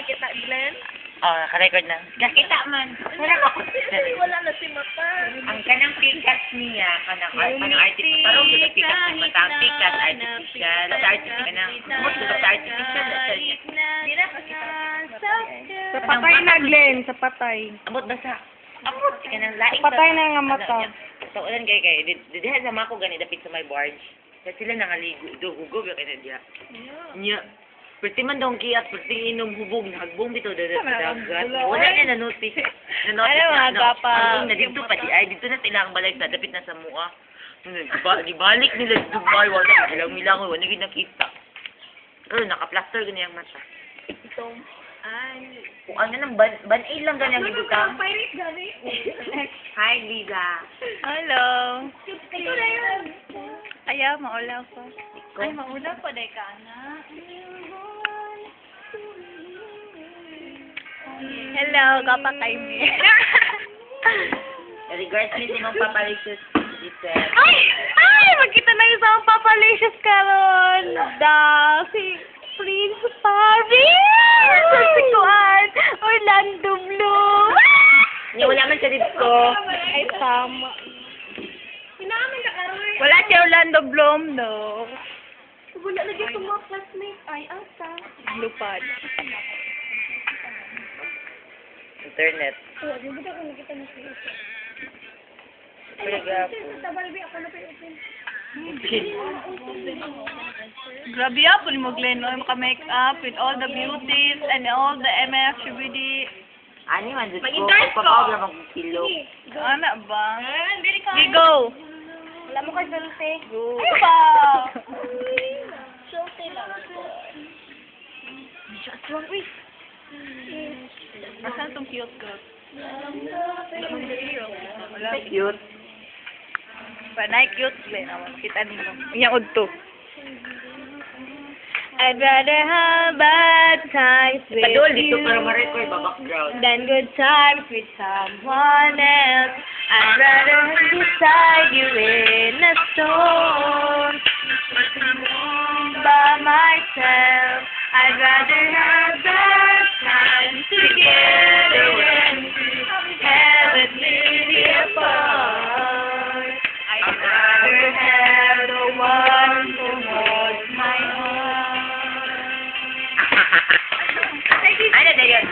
kita, Glenn? Oh, naka-record na. Nakita man. Wala na si Mata. Ang kanang pikas niya, kanang artificial. Parang sa pikas ng mata. Ang pikas, artificial. Sa artificial. Most of the artificial. Dira ka kita. Sa patay na, Glenn. Sa patay. Amot basa. Amot. Kanang laing. Sa patay na nga mata. Sa ulan kay. Didihan sa mako gani dapit sa may barge. Kasi sila nangaligo. Hugog yung kaya diya. Nya. Perti man daw kiyat, perti inom hubog, hagbong bito dagat. Wala na na-notice. Ano mga gapa? Ang na dito pa di ay dito na silang balay sa dapit na sa mua. Gibalik nila sa Dubai wala ilang wala gid nakita. Pero naka-plaster gani ang mata. Itong, Kung ano nang ban-aid lang gani ang gidukang. pirate gani. Hi, Liza. Hello. Ito na yun. Ayaw, maulaw ko. Ay, maulaw ko, day ka na. Hello, kapatay mi. Regards ni Simong Papalicious, Giselle. Ay, magkita na yung sa papalicious karon. Si Prince Paris. Si Kuan, Orlando Bloom. Niya wala man siya dito. Ay, tama. Pinamin na karoon. Wala si Orlando Bloom, no. Wala na dito mga classmates. Ay, asa. Lupad. Internet. Wala, di ba ako nakita na siya? Talaga po. Sa Balbi, ako na pa-open. Grabe ya, pwede mo Glenn, no? Maka-make up with all the beauties and all the MFCBD. Ani man dito ko. Mag-endorse ko. Papawag lang akong kilo. Ano ba? Dili ka. Okay, go! Wala mo ka sulti. Go! Ano ba? Sulti lang. Aswang, uy! Nasaan itong cute girl? Wala. Cute. Panay cute, Glenn. Kita nyo. Inyang udto. I'd rather have bad times with Padol dito you para ma-record ba background. than good times with someone else. I'd rather be beside you in a storm by myself. I'd rather have bad times together than heavenly apart. I'd rather have the one who holds my heart. Ano na yun?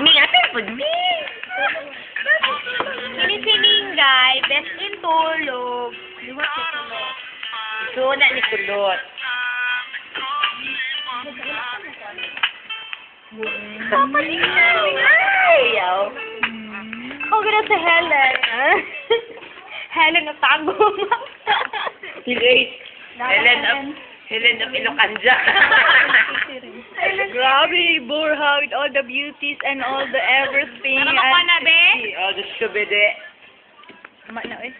Mi nga po, mi. Sinisiningay, best in tulog. Ito na ni Kulot. Ay, yaw. Ako gano'n si Helen. Helen na tago. Helen of Ilocanja. Grabe, Borja with all the beauties and all the everything. Ano ka na, be? Oh, the shubede. Tama na, oy.